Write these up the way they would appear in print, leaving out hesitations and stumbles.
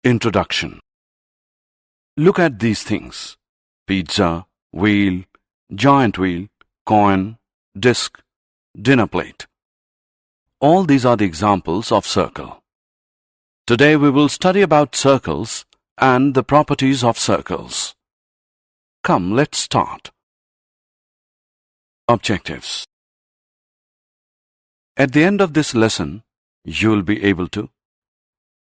Introduction. Look at these things: pizza, wheel, giant wheel, coin, disc, dinner plate. All these are the examples of circle. Today we will study about circles and the properties of circles. Come, let's start. Objectives. At the end of this lesson, you will be able to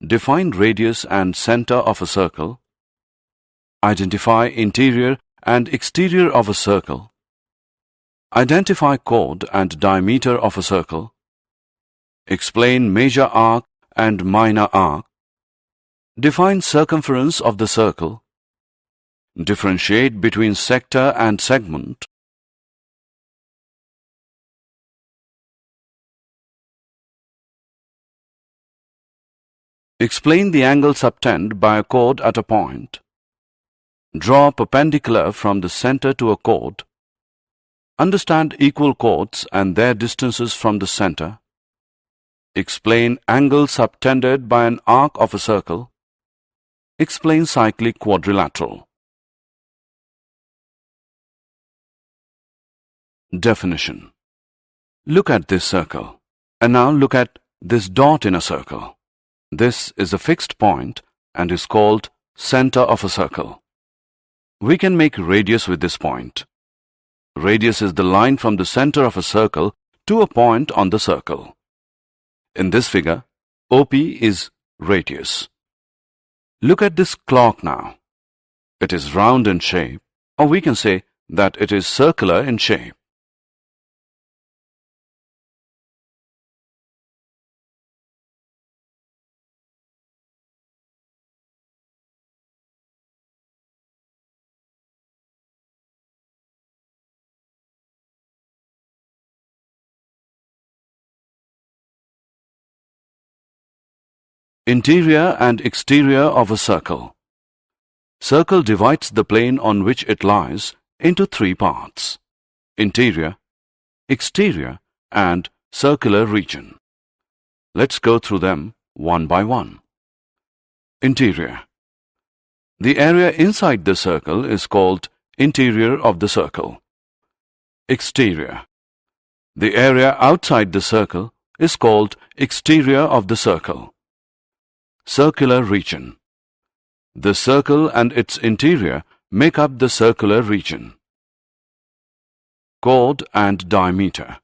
define radius and center of a circle, identify interior and exterior of a circle, identify chord and diameter of a circle, explain major arc and minor arc, define circumference of the circle, differentiate between sector and segment, explain the angle subtended by a chord at a point, draw perpendicular from the center to a chord, understand equal chords and their distances from the center, explain angle subtended by an arc of a circle, explain cyclic quadrilateral. Definition. Look at this circle, and now look at this dot in a circle. This is a fixed point and is called center of a circle. We can make radius with this point. Radius is the line from the center of a circle to a point on the circle. In this figure, OP is radius. Look at this clock now. It is round in shape, or we can say that it is circular in shape. Interior and exterior of a circle. Circle divides the plane on which it lies into three parts: interior, exterior, and circular region. Let's go through them one by one. Interior. The area inside the circle is called interior of the circle. Exterior. The area outside the circle is called exterior of the circle. Circular region. The circle and its interior make up the circular region. Chord and diameter.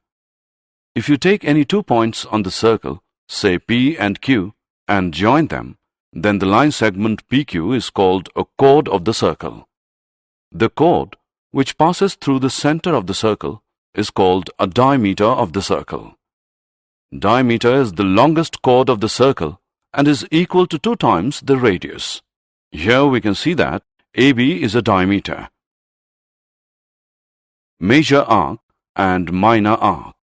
If you take any 2 points on the circle, say P and Q, and join them, then the line segment PQ is called a chord of the circle. The chord, which passes through the center of the circle, is called a diameter of the circle. Diameter is the longest chord of the circle and is equal to 2 times the radius. Here we can see that AB is a diameter. Major arc and minor arc.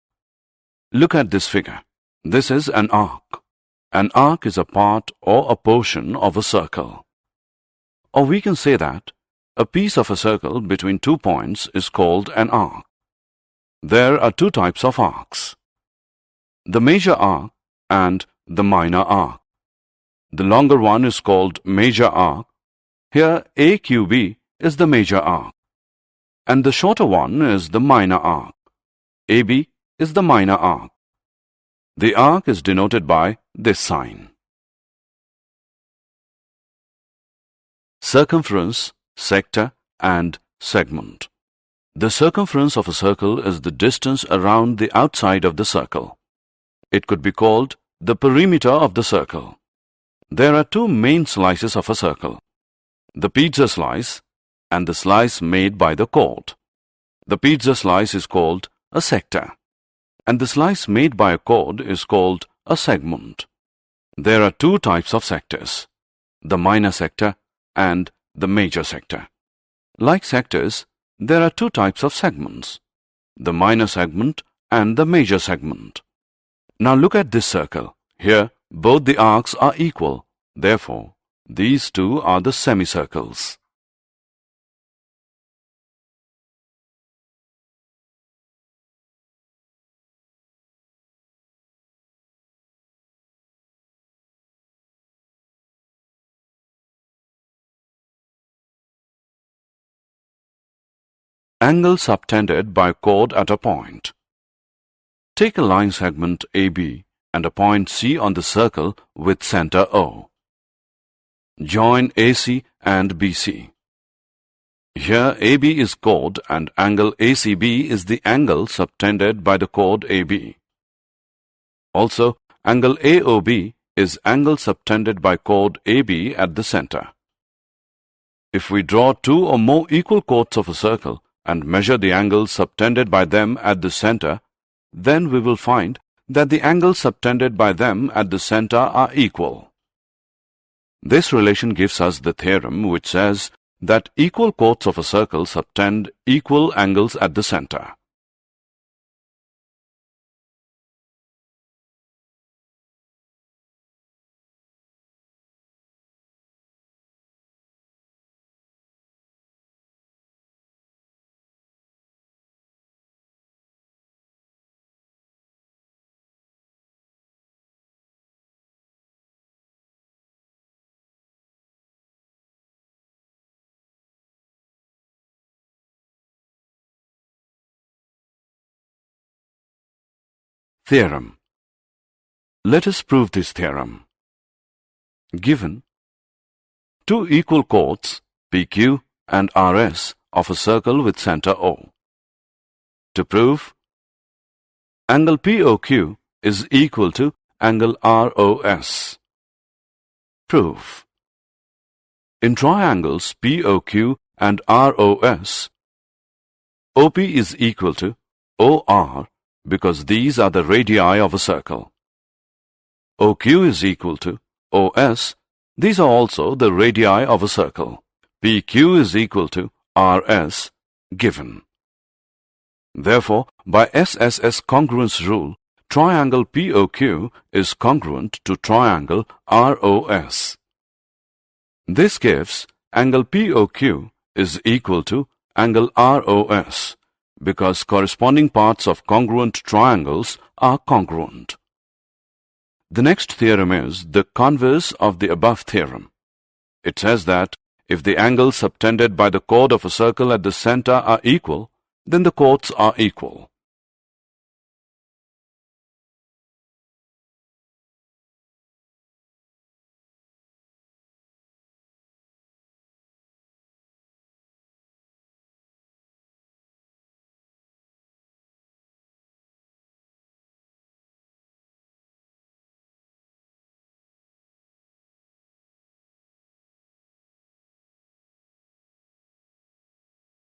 Look at this figure. This is an arc. An arc is a part or a portion of a circle. Or we can say that a piece of a circle between 2 points is called an arc. There are 2 types of arcs: the major arc and the minor arc. The longer one is called major arc. Here AQB is the major arc, and the shorter one is the minor arc. AB is the minor arc. The arc is denoted by this sign. Circumference, sector, and segment. The circumference of a circle is the distance around the outside of the circle. It could be called the perimeter of the circle. There are 2 main slices of a circle: the pizza slice and the slice made by the chord. The pizza slice is called a sector, and the slice made by a chord is called a segment. There are 2 types of sectors: the minor sector and the major sector. Like sectors, there are 2 types of segments: the minor segment and the major segment. Now look at this circle. Here, both the arcs are equal. Therefore, these 2 are the semicircles. Angle subtended by chord at a point. Take a line segment AB and a point C on the circle with center O. Join AC and BC. Here AB is chord and angle ACB is the angle subtended by the chord AB. Also, angle AOB is angle subtended by chord AB at the center. If we draw two or more equal chords of a circle and measure the angles subtended by them at the center, then we will find that the angles subtended by them at the center are equal. This relation gives us the theorem which says that equal chords of a circle subtend equal angles at the center. Theorem. Let us prove this theorem. Given two equal chords PQ and RS of a circle with center O. To prove, angle POQ is equal to angle ROS. Proof. In triangles POQ and ROS, OP is equal to OR because these are the radii of a circle. OQ is equal to OS. These are also the radii of a circle. PQ is equal to RS given. Therefore, by SSS congruence rule, triangle POQ is congruent to triangle ROS. This gives angle POQ is equal to angle ROS because corresponding parts of congruent triangles are congruent. The next theorem is the converse of the above theorem. It says that if the angles subtended by the chord of a circle at the center are equal, then the chords are equal.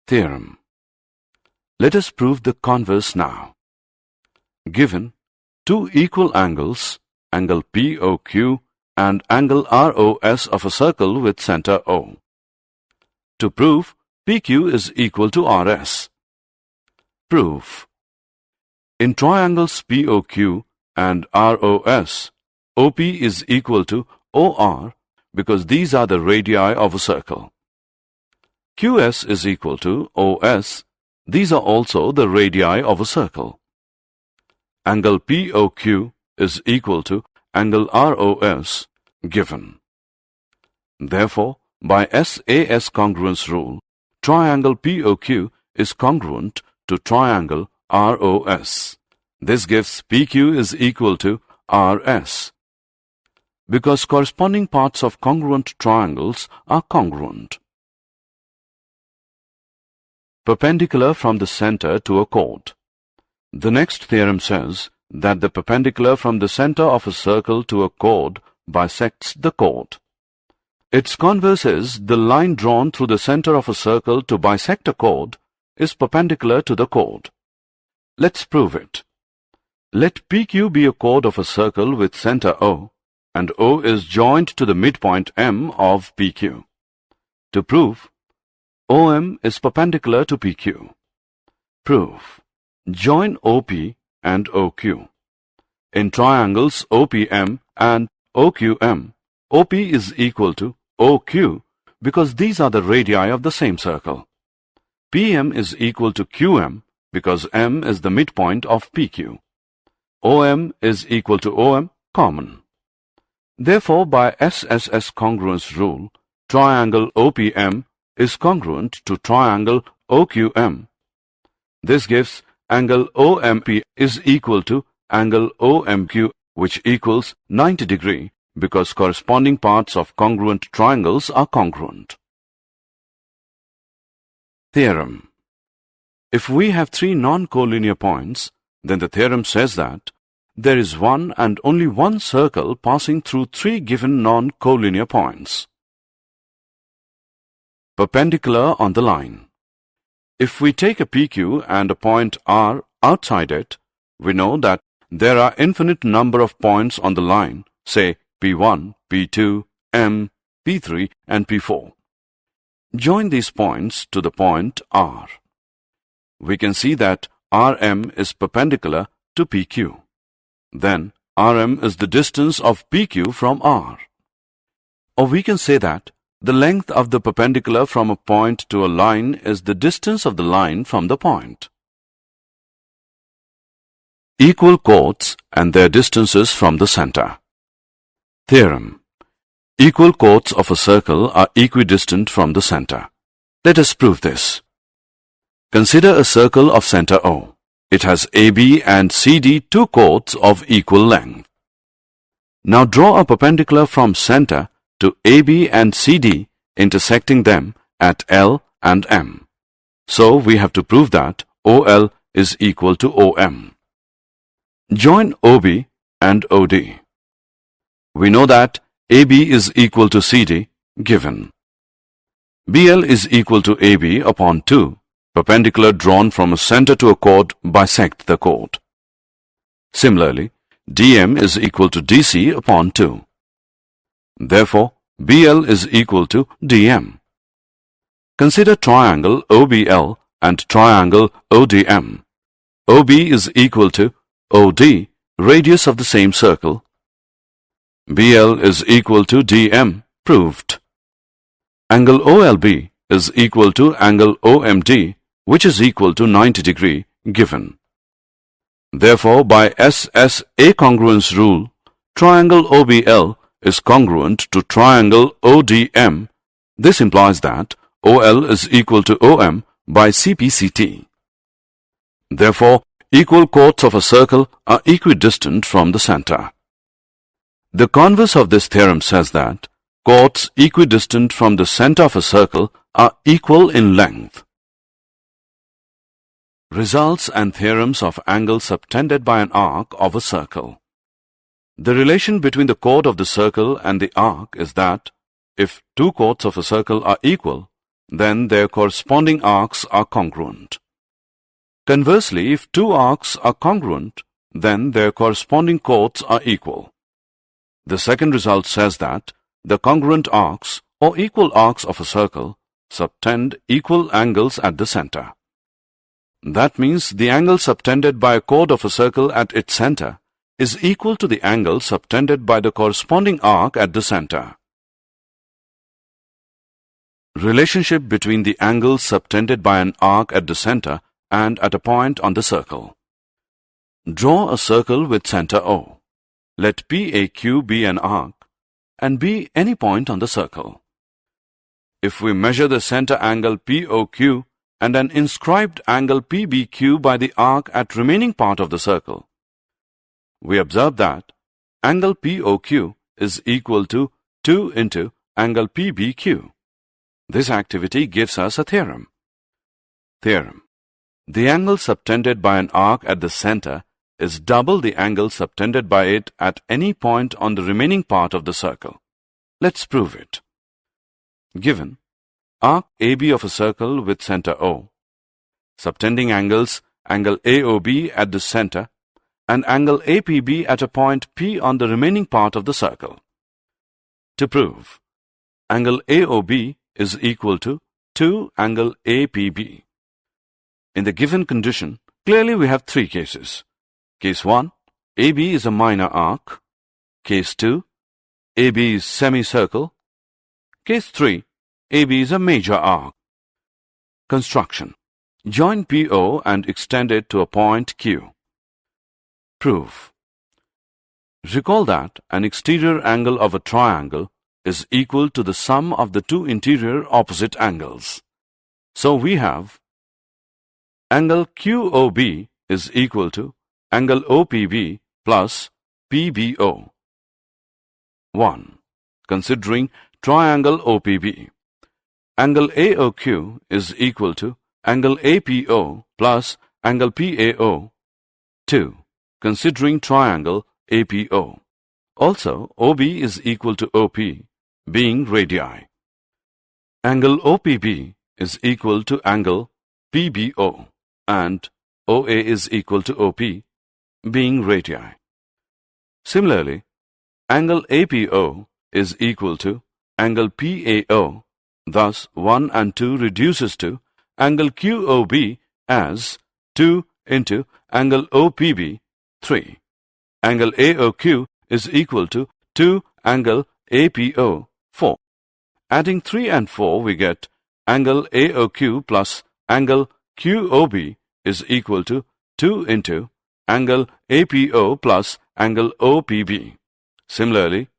Theorem. Let us prove the converse now. Given two equal angles, angle POQ and angle ROS of a circle with center O. To prove, PQ is equal to RS. Proof. In triangles POQ and ROS, OP is equal to OR because these are the radii of a circle. QS is equal to OS. These are also the radii of a circle. Angle POQ is equal to angle ROS given. Therefore, by SAS congruence rule, triangle POQ is congruent to triangle ROS. This gives PQ is equal to RS. Because corresponding parts of congruent triangles are congruent. Perpendicular from the center to a chord. The next theorem says that the perpendicular from the center of a circle to a chord bisects the chord. Its converse is the line drawn through the center of a circle to bisect a chord is perpendicular to the chord. Let's prove it. Let PQ be a chord of a circle with center O, and O is joined to the midpoint M of PQ. To prove, OM is perpendicular to PQ. Proof. Join OP and OQ. In triangles OPM and OQM, OP is equal to OQ because these are the radii of the same circle. PM is equal to QM because M is the midpoint of PQ. OM is equal to OM common. Therefore, by SSS congruence rule, triangle OPM is congruent to triangle OQM This gives angle OMP is equal to angle OMQ, which equals 90 degree because corresponding parts of congruent triangles are congruent. Theorem. If we have three non-collinear points, then the theorem says that there is one and only one circle passing through three given non-collinear points. Perpendicular on the line. If we take a PQ and a point R outside it, we know that there are infinite number of points on the line, say P1, P2, M, P3 and P4. Join these points to the point R. We can see that RM is perpendicular to PQ. Then RM is the distance of PQ from R. Or we can say that the length of the perpendicular from a point to a line is the distance of the line from the point. Equal chords and their distances from the center. Theorem. Equal chords of a circle are equidistant from the center. Let us prove this. Consider a circle of center O. It has AB and CD two chords of equal length. Now draw a perpendicular from center to AB and CD, intersecting them at L and M. So we have to prove that OL is equal to OM. Join OB and OD. We know that AB is equal to CD, given. BL is equal to AB upon 2, perpendicular drawn from a center to a chord bisect the chord. Similarly, DM is equal to DC upon 2. Therefore, BL is equal to DM. Consider triangle OBL and triangle ODM. OB is equal to OD, radius of the same circle. BL is equal to DM, proved. Angle OLB is equal to angle OMD, which is equal to 90 degree, given. Therefore, by SSA congruence rule, triangle OBL is congruent to triangle ODM. This implies that OL is equal to OM by CPCT. Therefore, equal chords of a circle are equidistant from the center. The converse of this theorem says that chords equidistant from the center of a circle are equal in length. Results and theorems of angles subtended by an arc of a circle. The relation between the chord of the circle and the arc is that if two chords of a circle are equal, then their corresponding arcs are congruent. Conversely, if two arcs are congruent, then their corresponding chords are equal. The second result says that the congruent arcs or equal arcs of a circle subtend equal angles at the center. That means the angle subtended by a chord of a circle at its center is equal to the angle subtended by the corresponding arc at the center. Relationship between the angles subtended by an arc at the center and at a point on the circle. Draw a circle with center O. Let PAQ be an arc and be any point on the circle. If we measure the center angle POQ and an inscribed angle PBQ by the arc at remaining part of the circle, we observe that angle POQ is equal to 2 into angle PBQ. This activity gives us a theorem. Theorem. The angle subtended by an arc at the center is double the angle subtended by it at any point on the remaining part of the circle. Let's prove it. Given arc AB of a circle with center O, subtending angles angle AOB at the center and angle APB at a point P on the remaining part of the circle. To prove, angle AOB is equal to 2 angle APB. In the given condition, clearly we have three cases. Case 1, AB is a minor arc. Case 2, AB is semicircle. Case 3, AB is a major arc. Construction. Join PO and extend it to a point Q. Proof. Recall that an exterior angle of a triangle is equal to the sum of the two interior opposite angles. So we have Angle QOB is equal to angle OPB plus PBO. 1. Considering triangle OPB. Angle AOQ is equal to angle APO plus angle PAO. 2. Considering triangle APO. Also, OB is equal to OP, being radii. Angle OPB is equal to angle PBO and OA is equal to OP, being radii. Similarly, angle APO is equal to angle PAO, thus 1 and 2 reduces to angle QOB as 2 into angle OPB, 3. Angle AOQ is equal to 2 angle APO, 4. Adding 3 and 4 we get angle AOQ plus angle QOB is equal to 2 into angle APO plus angle OPB. Similarly,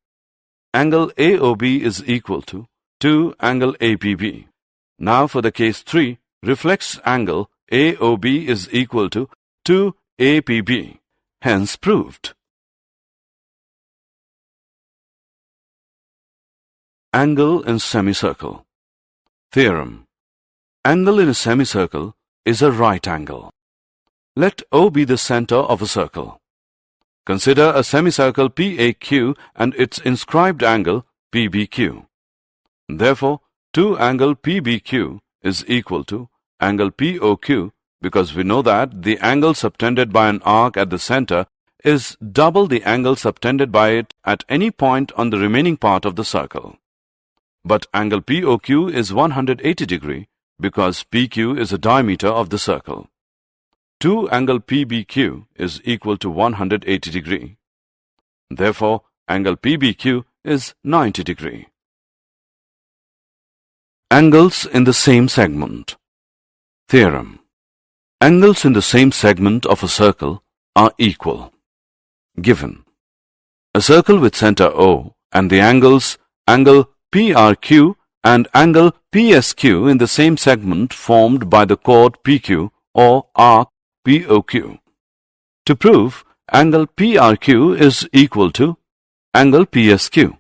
angle AOB is equal to 2 angle APB. Now for the case 3, reflex angle AOB is equal to 2 APB, hence proved. Angle in semicircle. Theorem. Angle in a semicircle is a right angle. Let O be the center of a circle. Consider a semicircle PAQ and its inscribed angle PBQ. Therefore, 2 angle PBQ is equal to angle POQ because we know that the angle subtended by an arc at the center is double the angle subtended by it at any point on the remaining part of the circle. But angle POQ is 180 degree because PQ is the diameter of the circle. 2 angle PBQ is equal to 180 degree. Therefore, angle PBQ is 90 degree. Angles in the same segment. Theorem. Angles in the same segment of a circle are equal. Given a circle with center O and the angles angle PRQ and angle PSQ in the same segment formed by the chord PQ or arc POQ. To prove, angle PRQ is equal to angle PSQ.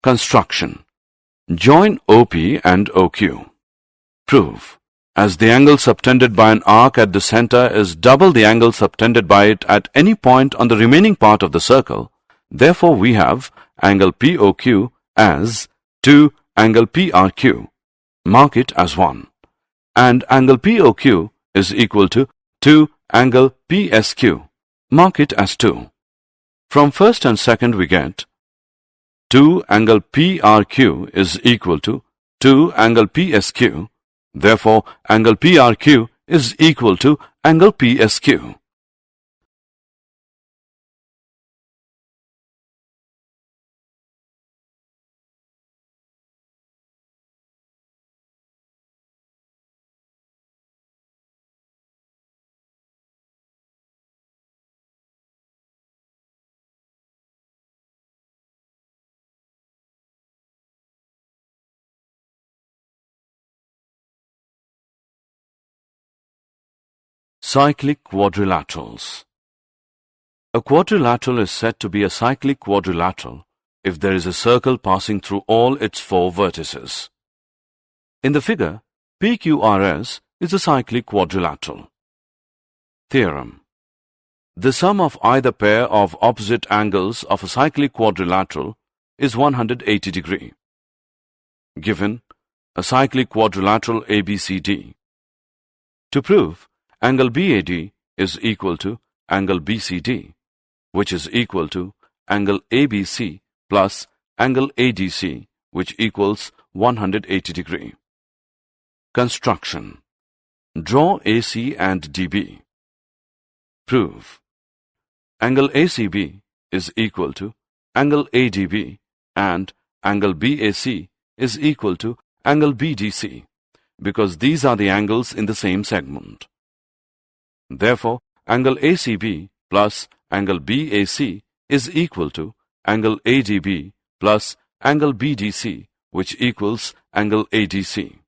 Construction. Join OP and OQ. Prove. As the angle subtended by an arc at the center is double the angle subtended by it at any point on the remaining part of the circle, therefore we have angle POQ as 2 angle PRQ. Mark it as 1. And angle POQ is equal to 2 angle PSQ. Mark it as 2. From first and second we get 2 angle PRQ is equal to 2 angle PSQ. Therefore, angle PRQ is equal to angle PSQ. Cyclic quadrilaterals. A quadrilateral is said to be a cyclic quadrilateral if there is a circle passing through all its 4 vertices. In the figure, PQRS is a cyclic quadrilateral. Theorem. The sum of either pair of opposite angles of a cyclic quadrilateral is 180 degree. Given a cyclic quadrilateral ABCD. To prove, angle BAD is equal to angle BCD, which is equal to angle ABC plus angle ADC, which equals 180 degree. Construction. Draw AC and DB. Prove. Angle ACB is equal to angle ADB and angle BAC is equal to angle BDC because these are the angles in the same segment. Therefore, angle ACB plus angle BAC is equal to angle ADB plus angle BDC, which equals angle ADC.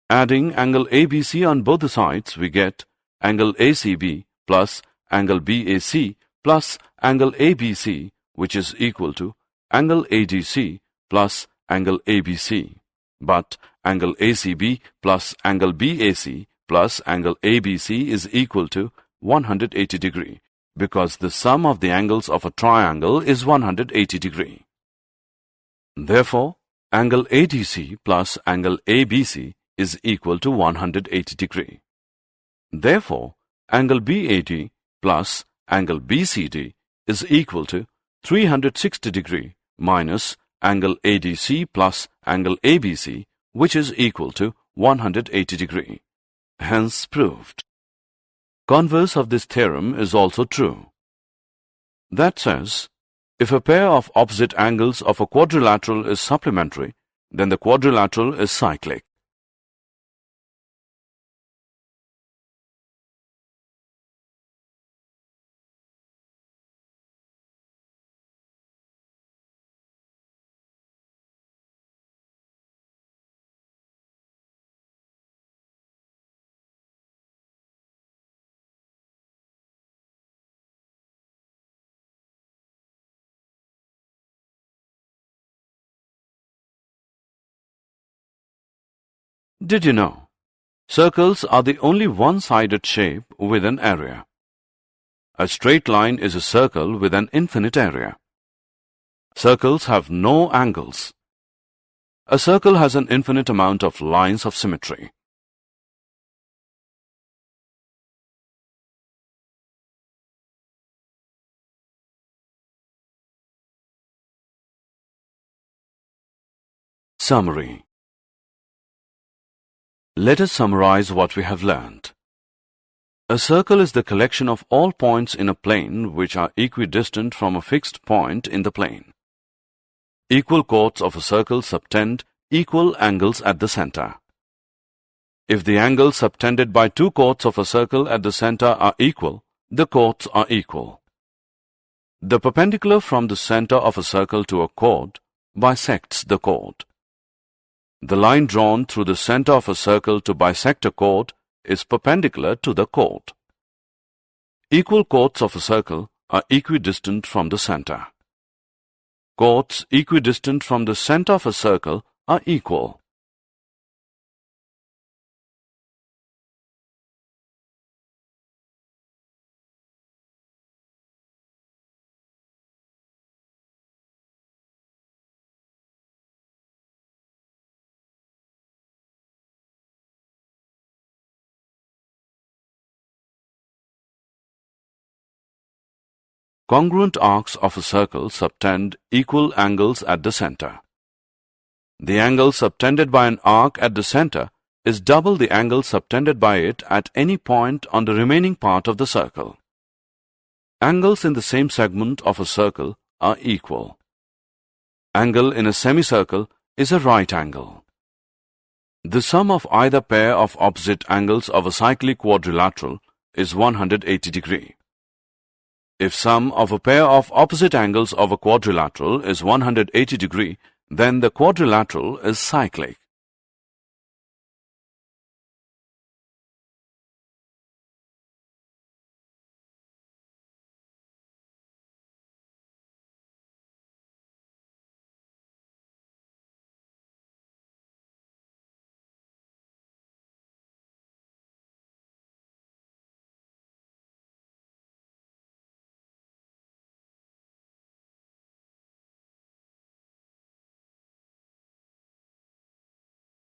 Adding angle ABC on both the sides, we get angle ACB plus angle BAC plus angle ABC, which is equal to angle ADC plus angle ABC. But angle ACB plus angle BAC plus angle ABC is equal to 180 degree, because the sum of the angles of a triangle is 180 degree. Therefore, angle ADC plus angle ABC is equal to 180 degree. Therefore, angle BAD plus angle BCD is equal to 360 degree minus angle ADC plus angle ABC, which is equal to 180 degree. Hence proved. Converse of this theorem is also true. That says, if a pair of opposite angles of a quadrilateral is supplementary, then the quadrilateral is cyclic. Did you know? Circles are the only one-sided shape with an area. A straight line is a circle with an infinite area. Circles have no angles. A circle has an infinite amount of lines of symmetry. Summary. Let us summarize what we have learned. A circle is the collection of all points in a plane which are equidistant from a fixed point in the plane. Equal chords of a circle subtend equal angles at the center. If the angles subtended by two chords of a circle at the center are equal, the chords are equal. The perpendicular from the center of a circle to a chord bisects the chord. The line drawn through the center of a circle to bisect a chord is perpendicular to the chord. Equal chords of a circle are equidistant from the center. Chords equidistant from the center of a circle are equal. Congruent arcs of a circle subtend equal angles at the center. The angle subtended by an arc at the center is double the angle subtended by it at any point on the remaining part of the circle. Angles in the same segment of a circle are equal. Angle in a semicircle is a right angle. The sum of either pair of opposite angles of a cyclic quadrilateral is 180 degree. If sum of a pair of opposite angles of a quadrilateral is 180 degree, then the quadrilateral is cyclic.